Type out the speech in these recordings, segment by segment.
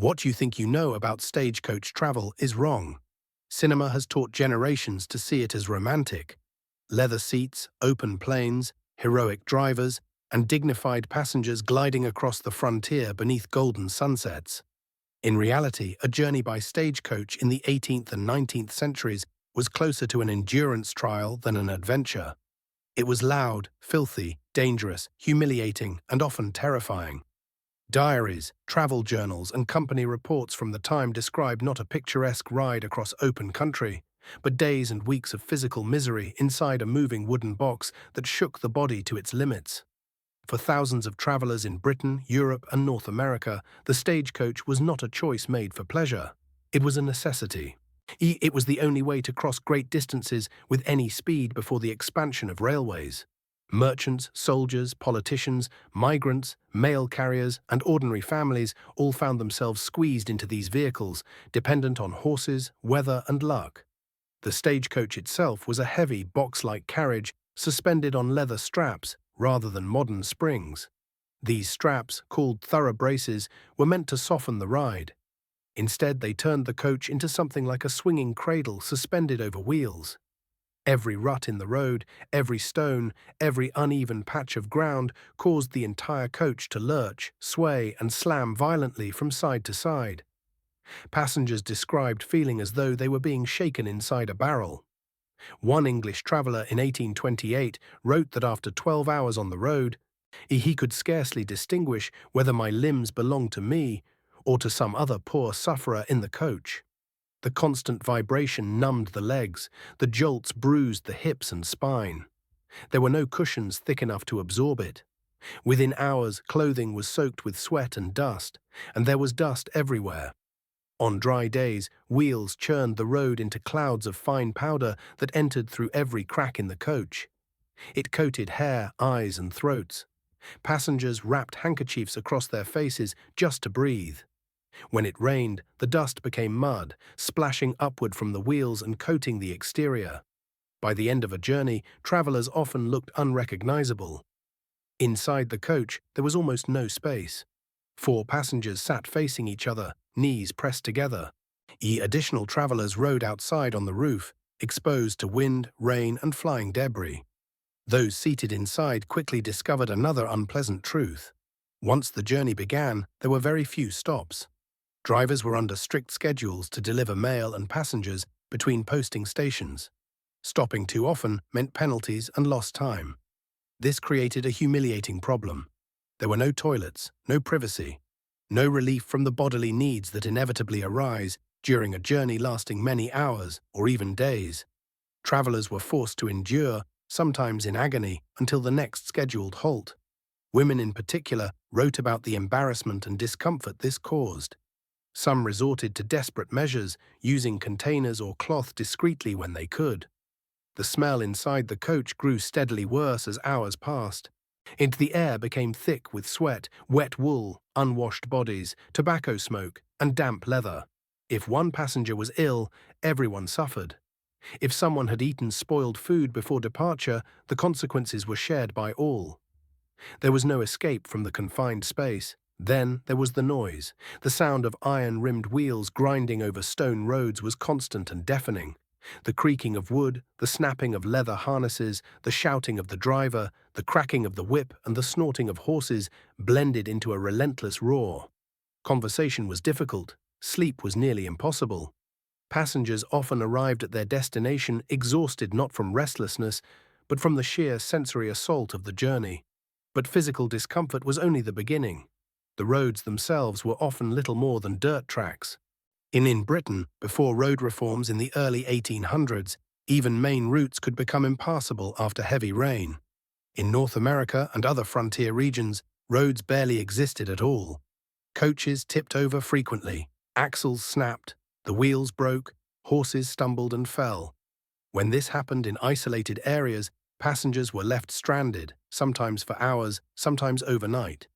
What you think you know about stagecoach travel is wrong. Cinema has taught generations to see it as romantic. Leather seats, open planes, heroic drivers, and dignified passengers gliding across the frontier beneath golden sunsets. In reality, a journey by stagecoach in the 18th and 19th centuries was closer to an endurance trial than an adventure. It was loud, filthy, dangerous, humiliating, and often terrifying. Diaries, travel journals, and company reports from the time describe not a picturesque ride across open country, but days and weeks of physical misery inside a moving wooden box that shook the body to its limits. For thousands of travelers in Britain, Europe, and North America, the stagecoach was not a choice made for pleasure. It was a necessity. It was the only way to cross great distances with any speed before the expansion of railways. Merchants, soldiers, politicians, migrants, mail carriers, and ordinary families all found themselves squeezed into these vehicles, dependent on horses, weather, and luck. The stagecoach itself was a heavy, box-like carriage suspended on leather straps rather than modern springs. These straps, called thorough braces, were meant to soften the ride. Instead, they turned the coach into something like a swinging cradle suspended over wheels. Every rut in the road, every stone, every uneven patch of ground caused the entire coach to lurch, sway, and slam violently from side to side. Passengers described feeling as though they were being shaken inside a barrel. One English traveller in 1828 wrote that after 12 hours on the road, he could scarcely distinguish whether my limbs belonged to me or to some other poor sufferer in the coach. The constant vibration numbed the legs, the jolts bruised the hips and spine. There were no cushions thick enough to absorb it. Within hours, clothing was soaked with sweat and there was dust everywhere. On dry days, wheels churned the road into clouds of fine powder that entered through every crack in the coach. It coated hair, eyes, and throats. Passengers wrapped handkerchiefs across their faces just to breathe. When it rained, the dust became mud, splashing upward from the wheels and coating the exterior. By the end of a journey, travelers often looked unrecognizable. Inside the coach, there was almost no space. 4 passengers sat facing each other, knees pressed together. Additional travelers rode outside on the roof, exposed to wind, rain, and flying debris. Those seated inside quickly discovered another unpleasant truth. Once the journey began, there were very few stops. Drivers were under strict schedules to deliver mail and passengers between posting stations. Stopping too often meant penalties and lost time. This created a humiliating problem. There were no toilets, no privacy, no relief from the bodily needs that inevitably arise during a journey lasting many hours or even days. Travelers were forced to endure, sometimes in agony, until the next scheduled halt. Women in particular wrote about the embarrassment and discomfort this caused. Some resorted to desperate measures, using containers or cloth discreetly when they could. The smell inside the coach grew steadily worse as hours passed. The air became thick with sweat, wet wool, unwashed bodies, tobacco smoke, and damp leather. If one passenger was ill, everyone suffered. If someone had eaten spoiled food before departure, the consequences were shared by all. There was no escape from the confined space. Then there was the noise. The sound of iron-rimmed wheels grinding over stone roads was constant and deafening. The creaking of wood, the snapping of leather harnesses, the shouting of the driver, the cracking of the whip, and the snorting of horses blended into a relentless roar. Conversation was difficult. Sleep was nearly impossible. Passengers often arrived at their destination exhausted not from restlessness, but from the sheer sensory assault of the journey. But physical discomfort was only the beginning. The roads themselves were often little more than dirt tracks. In Britain, before road reforms in the early 1800s, even main routes could become impassable after heavy rain. In North America and other frontier regions, roads barely existed at all. Coaches tipped over frequently, axles snapped, the wheels broke, horses stumbled and fell. When this happened in isolated areas, passengers were left stranded, sometimes for hours, sometimes overnight.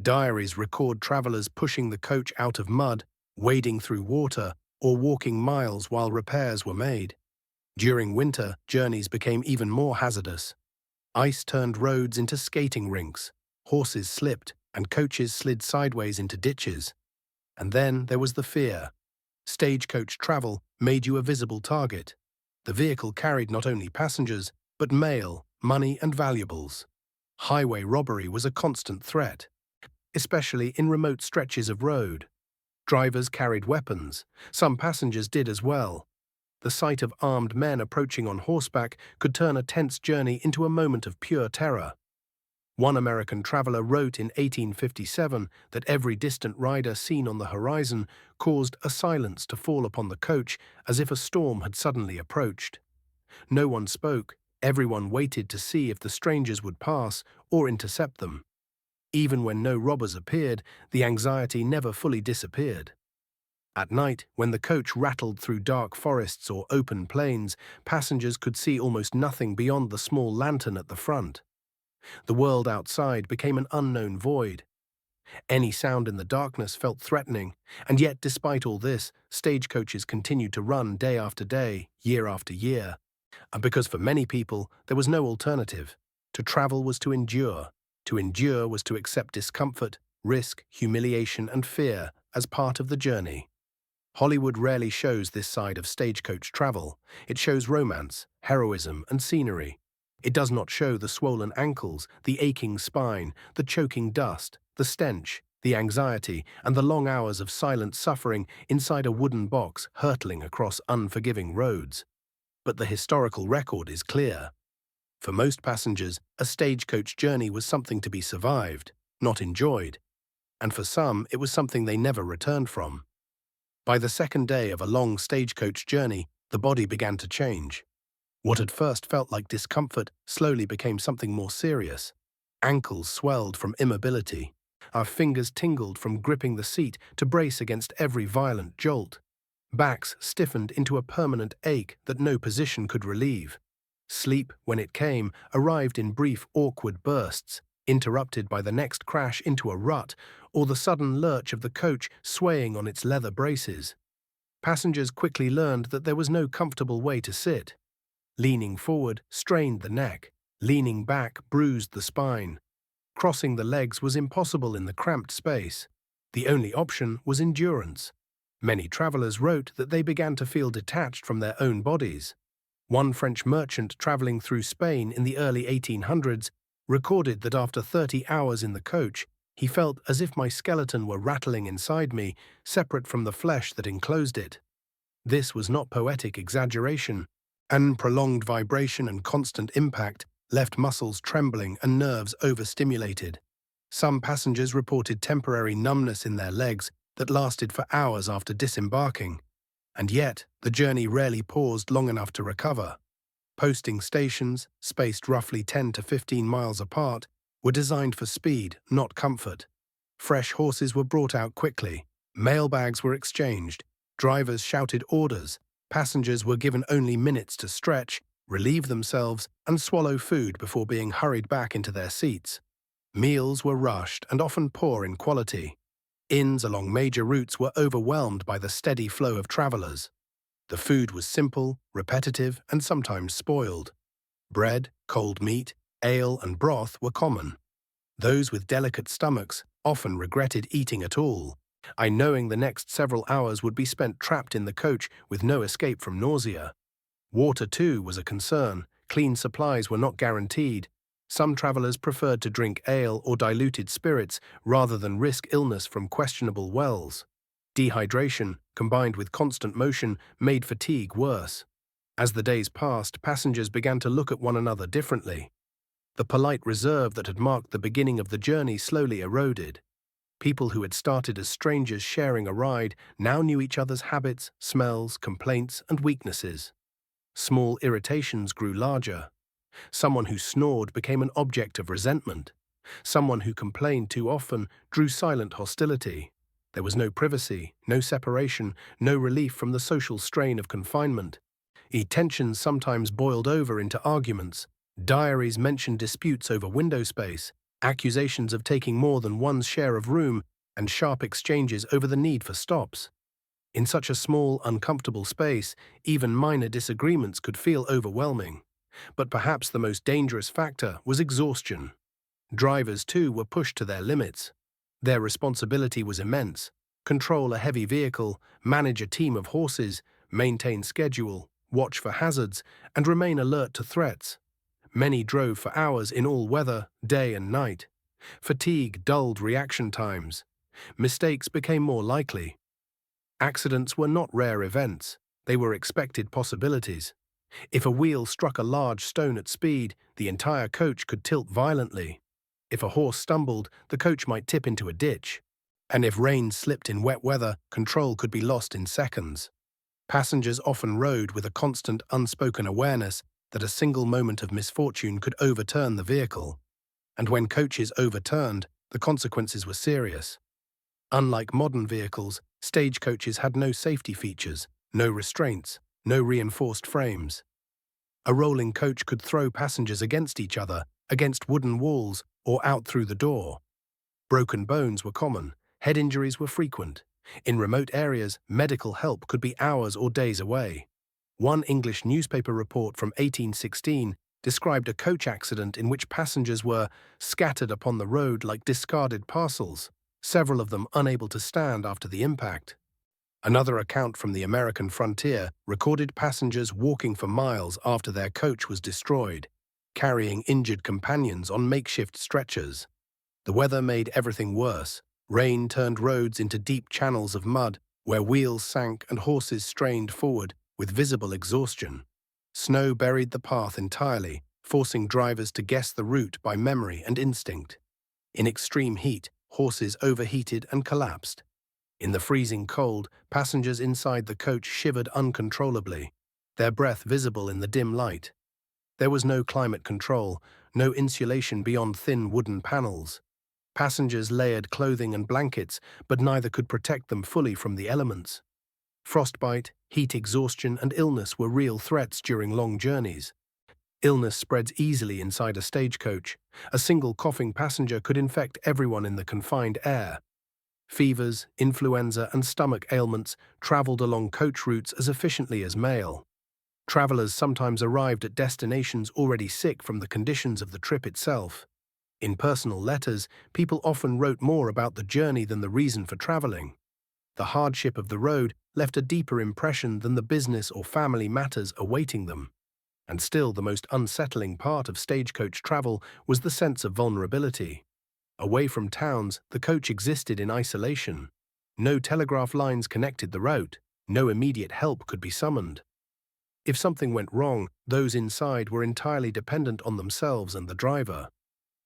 Diaries record travelers pushing the coach out of mud, wading through water, or walking miles while repairs were made. During winter, journeys became even more hazardous. Ice turned roads into skating rinks, horses slipped, and coaches slid sideways into ditches. And then there was the fear. Stagecoach travel made you a visible target. The vehicle carried not only passengers, but mail, money, and valuables. Highway robbery was a constant threat, especially in remote stretches of road. Drivers carried weapons. Some passengers did as well. The sight of armed men approaching on horseback could turn a tense journey into a moment of pure terror. One American traveler wrote in 1857 that every distant rider seen on the horizon caused a silence to fall upon the coach as if a storm had suddenly approached. No one spoke. Everyone waited to see if the strangers would pass or intercept them. Even when no robbers appeared, the anxiety never fully disappeared. At night, when the coach rattled through dark forests or open plains, passengers could see almost nothing beyond the small lantern at the front. The world outside became an unknown void. Any sound in the darkness felt threatening, and yet despite all this, stagecoaches continued to run day after day, year after year. And because for many people, there was no alternative. To travel was to endure. To endure was to accept discomfort, risk, humiliation, and fear as part of the journey. Hollywood rarely shows this side of stagecoach travel. It shows romance, heroism, and scenery. It does not show the swollen ankles, the aching spine, the choking dust, the stench, the anxiety, and the long hours of silent suffering inside a wooden box hurtling across unforgiving roads. But the historical record is clear. For most passengers, a stagecoach journey was something to be survived, not enjoyed. And for some, it was something they never returned from. By the second day of a long stagecoach journey, the body began to change. What had first felt like discomfort slowly became something more serious. Ankles swelled from immobility. Our fingers tingled from gripping the seat to brace against every violent jolt. Backs stiffened into a permanent ache that no position could relieve. Sleep, when it came, arrived in brief, awkward bursts, interrupted by the next crash into a rut or the sudden lurch of the coach swaying on its leather braces. Passengers quickly learned that there was no comfortable way to sit. Leaning forward strained the neck. Leaning back bruised the spine. Crossing the legs was impossible in the cramped space. The only option was endurance. Many travelers wrote that they began to feel detached from their own bodies. One French merchant traveling through Spain in the early 1800s recorded that after 30 hours in the coach, he felt as if my skeleton were rattling inside me, separate from the flesh that enclosed it. This was not poetic exaggeration, and prolonged vibration and constant impact left muscles trembling and nerves overstimulated. Some passengers reported temporary numbness in their legs that lasted for hours after disembarking. And yet, the journey rarely paused long enough to recover. Posting stations, spaced roughly 10 to 15 miles apart, were designed for speed, not comfort. Fresh horses were brought out quickly. Mailbags were exchanged. Drivers shouted orders. Passengers were given only minutes to stretch, relieve themselves, and swallow food before being hurried back into their seats. Meals were rushed and often poor in quality. Inns along major routes were overwhelmed by the steady flow of travelers. The food was simple, repetitive, and sometimes spoiled. Bread, cold meat, ale, and broth were common. Those with delicate stomachs often regretted eating at all, knowing the next several hours would be spent trapped in the coach with no escape from nausea. Water, too, was a concern. Clean supplies were not guaranteed. Some travelers preferred to drink ale or diluted spirits rather than risk illness from questionable wells. Dehydration, combined with constant motion, made fatigue worse. As the days passed, passengers began to look at one another differently. The polite reserve that had marked the beginning of the journey slowly eroded. People who had started as strangers sharing a ride now knew each other's habits, smells, complaints, and weaknesses. Small irritations grew larger. Someone who snored became an object of resentment. Someone who complained too often drew silent hostility. There was no privacy, no separation, no relief from the social strain of confinement. Tensions sometimes boiled over into arguments. Diaries mentioned disputes over window space, accusations of taking more than one's share of room, and sharp exchanges over the need for stops. In such a small, uncomfortable space, even minor disagreements could feel overwhelming. But perhaps the most dangerous factor was exhaustion. Drivers, too, were pushed to their limits. Their responsibility was immense. control a heavy vehicle, manage a team of horses, maintain schedule, watch for hazards, and remain alert to threats. Many drove for hours in all weather, day and night. Fatigue dulled reaction times. Mistakes became more likely. Accidents were not rare events. They were expected possibilities. If a wheel struck a large stone at speed, the entire coach could tilt violently. If a horse stumbled, the coach might tip into a ditch. And if rain slipped in wet weather, control could be lost in seconds. Passengers often rode with a constant, unspoken awareness that a single moment of misfortune could overturn the vehicle. And when coaches overturned, the consequences were serious. Unlike modern vehicles, stagecoaches had no safety features, no restraints, no reinforced frames. A rolling coach could throw passengers against each other, against wooden walls, or out through the door. Broken bones were common, head injuries were frequent. In remote areas, medical help could be hours or days away. One English newspaper report from 1816 described a coach accident in which passengers were scattered upon the road like discarded parcels, several of them unable to stand after the impact. Another account from the American frontier recorded passengers walking for miles after their coach was destroyed, carrying injured companions on makeshift stretchers. The weather made everything worse. Rain turned roads into deep channels of mud, where wheels sank and horses strained forward with visible exhaustion. Snow buried the path entirely, forcing drivers to guess the route by memory and instinct. In extreme heat, horses overheated and collapsed. In the freezing cold, passengers inside the coach shivered uncontrollably, their breath visible in the dim light. There was no climate control, no insulation beyond thin wooden panels. Passengers layered clothing and blankets, but neither could protect them fully from the elements. Frostbite, heat exhaustion, and illness were real threats during long journeys. Illness spreads easily inside a stagecoach. A single coughing passenger could infect everyone in the confined air. Fevers, influenza, and stomach ailments traveled along coach routes as efficiently as mail. Travelers sometimes arrived at destinations already sick from the conditions of the trip itself. In personal letters, people often wrote more about the journey than the reason for traveling. The hardship of the road left a deeper impression than the business or family matters awaiting them. And still, the most unsettling part of stagecoach travel was the sense of vulnerability. Away from towns, the coach existed in isolation. No telegraph lines connected the route. No immediate help could be summoned. If something went wrong, those inside were entirely dependent on themselves and the driver.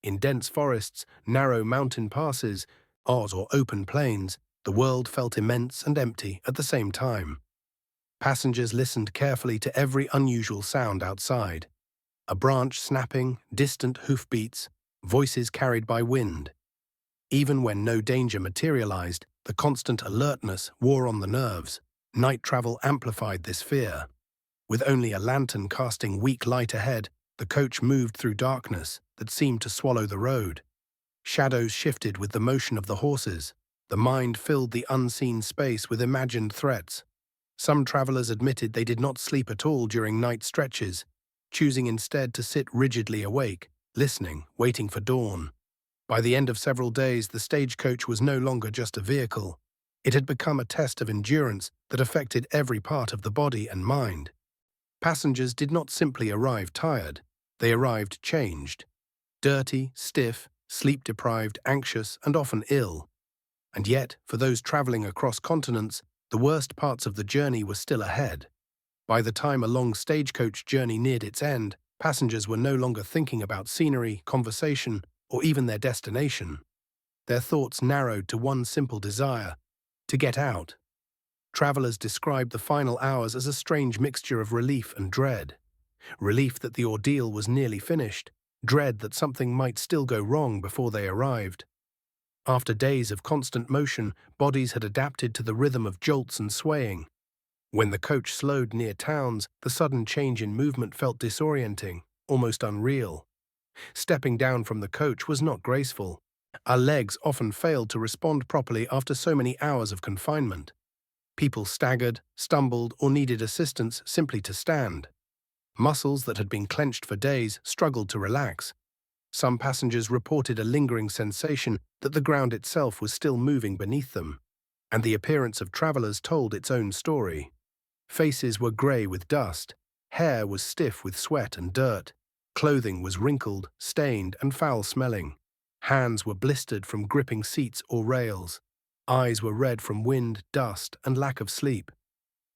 In dense forests, narrow mountain passes, or open plains, the world felt immense and empty at the same time. Passengers listened carefully to every unusual sound outside. A branch snapping, distant hoofbeats, voices carried by wind. Even when no danger materialized, the constant alertness wore on the nerves. Night travel amplified this fear. With only a lantern casting weak light ahead, the coach moved through darkness that seemed to swallow the road. Shadows shifted with the motion of the horses. The mind filled the unseen space with imagined threats. Some travelers admitted they did not sleep at all during night stretches, choosing instead to sit rigidly awake, listening, waiting for dawn. By the end of several days, the stagecoach was no longer just a vehicle. It had become a test of endurance that affected every part of the body and mind. Passengers did not simply arrive tired. They arrived changed. Dirty, stiff, sleep-deprived, anxious, and often ill. And yet, for those traveling across continents, the worst parts of the journey were still ahead. By the time a long stagecoach journey neared its end, passengers were no longer thinking about scenery, conversation, or even their destination. Their thoughts narrowed to one simple desire: to get out. Travelers described the final hours as a strange mixture of relief and dread. Relief that the ordeal was nearly finished, dread that something might still go wrong before they arrived. After days of constant motion, bodies had adapted to the rhythm of jolts and swaying. When the coach slowed near towns, the sudden change in movement felt disorienting, almost unreal. Stepping down from the coach was not graceful. Our legs often failed to respond properly after so many hours of confinement. People staggered, stumbled, or needed assistance simply to stand. Muscles that had been clenched for days struggled to relax. Some passengers reported a lingering sensation that the ground itself was still moving beneath them. and the appearance of travelers told its own story. Faces were grey with dust, hair was stiff with sweat and dirt, clothing was wrinkled, stained, and foul-smelling. Hands were blistered from gripping seats or rails. Eyes were red from wind, dust, and lack of sleep.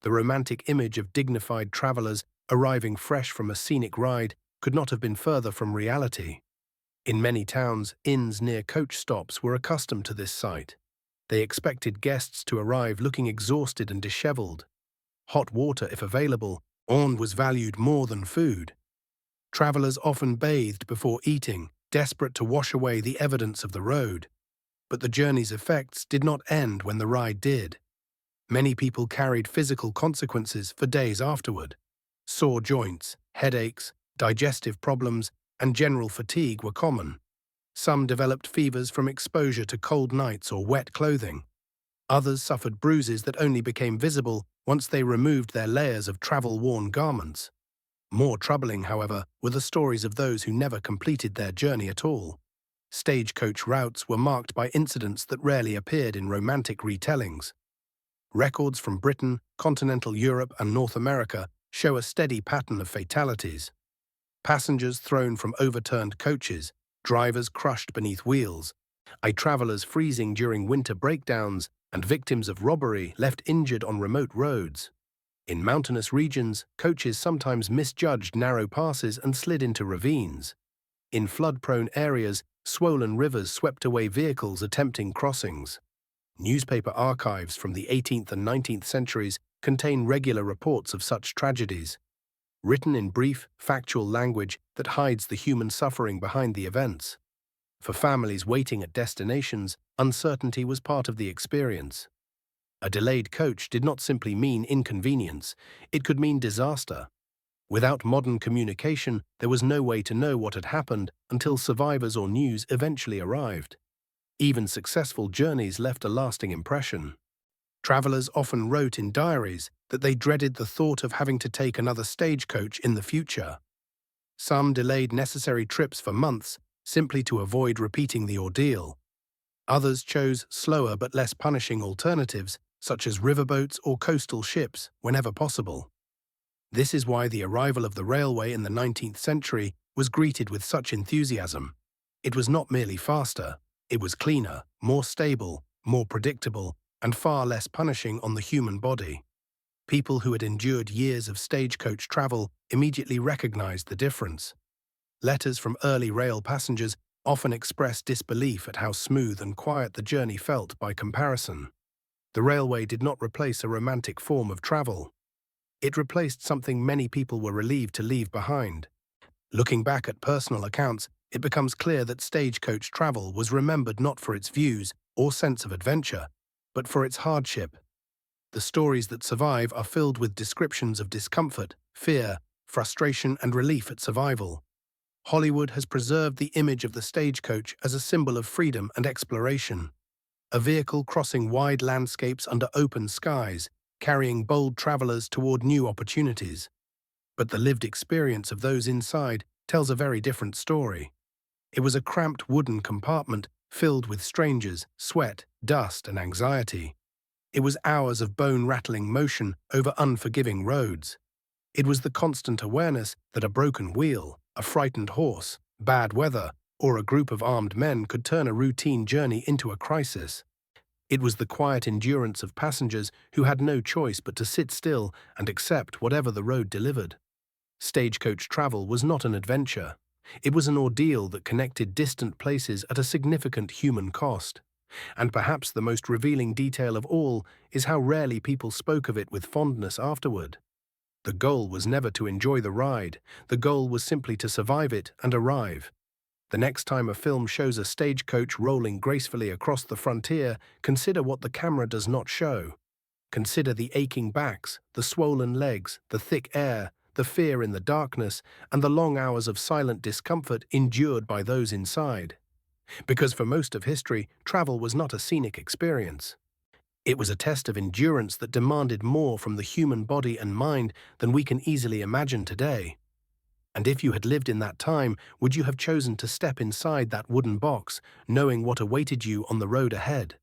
The romantic image of dignified travelers arriving fresh from a scenic ride could not have been further from reality. In many towns, inns near coach stops were accustomed to this sight. They expected guests to arrive looking exhausted and disheveled. Hot water, if available, was valued more than food. Travelers often bathed before eating, desperate to wash away the evidence of the road. But the journey's effects did not end when the ride did. Many people carried physical consequences for days afterward. Sore joints, headaches, digestive problems, and general fatigue were common. Some developed fevers from exposure to cold nights or wet clothing. Others suffered bruises that only became visible once they removed their layers of travel-worn garments. More troubling, however, were the stories of those who never completed their journey at all. Stagecoach routes were marked by incidents that rarely appeared in romantic retellings. Records from Britain, continental Europe, and North America show a steady pattern of fatalities. Passengers thrown from overturned coaches, drivers crushed beneath wheels, travelers freezing during winter breakdowns, and victims of robbery left injured on remote roads. In mountainous regions, coaches sometimes misjudged narrow passes and slid into ravines. In flood-prone areas, swollen rivers swept away vehicles attempting crossings. Newspaper archives from the 18th and 19th centuries contain regular reports of such tragedies, written in brief, factual language that hides the human suffering behind the events. For families waiting at destinations, uncertainty was part of the experience. A delayed coach did not simply mean inconvenience, it could mean disaster. Without modern communication, there was no way to know what had happened until survivors or news eventually arrived. Even successful journeys left a lasting impression. Travelers often wrote in diaries that they dreaded the thought of having to take another stagecoach in the future. Some delayed necessary trips for months simply to avoid repeating the ordeal. Others chose slower but less punishing alternatives, such as riverboats or coastal ships, whenever possible. This is why the arrival of the railway in the 19th century was greeted with such enthusiasm. It was not merely faster, it was cleaner, more stable, more predictable, and far less punishing on the human body. People who had endured years of stagecoach travel immediately recognized the difference. Letters from early rail passengers often expressed disbelief at how smooth and quiet the journey felt by comparison. The railway did not replace a romantic form of travel. It replaced something many people were relieved to leave behind. Looking back at personal accounts, it becomes clear that stagecoach travel was remembered not for its views or sense of adventure, but for its hardship. The stories that survive are filled with descriptions of discomfort, fear, frustration, and relief at survival. Hollywood has preserved the image of the stagecoach as a symbol of freedom and exploration. A vehicle crossing wide landscapes under open skies, carrying bold travelers toward new opportunities. But the lived experience of those inside tells a very different story. It was a cramped wooden compartment filled with strangers, sweat, dust, and anxiety. It was hours of bone-rattling motion over unforgiving roads. It was the constant awareness that a broken wheel, a frightened horse, bad weather, or a group of armed men could turn a routine journey into a crisis. It was the quiet endurance of passengers who had no choice but to sit still and accept whatever the road delivered. Stagecoach travel was not an adventure. It was an ordeal that connected distant places at a significant human cost. And perhaps the most revealing detail of all is how rarely people spoke of it with fondness afterward. The goal was never to enjoy the ride. The goal was simply to survive it and arrive. The next time a film shows a stagecoach rolling gracefully across the frontier, consider what the camera does not show. Consider the aching backs, the swollen legs, the thick air, the fear in the darkness, and the long hours of silent discomfort endured by those inside. Because for most of history, travel was not a scenic experience. It was a test of endurance that demanded more from the human body and mind than we can easily imagine today. And if you had lived in that time, would you have chosen to step inside that wooden box, knowing what awaited you on the road ahead?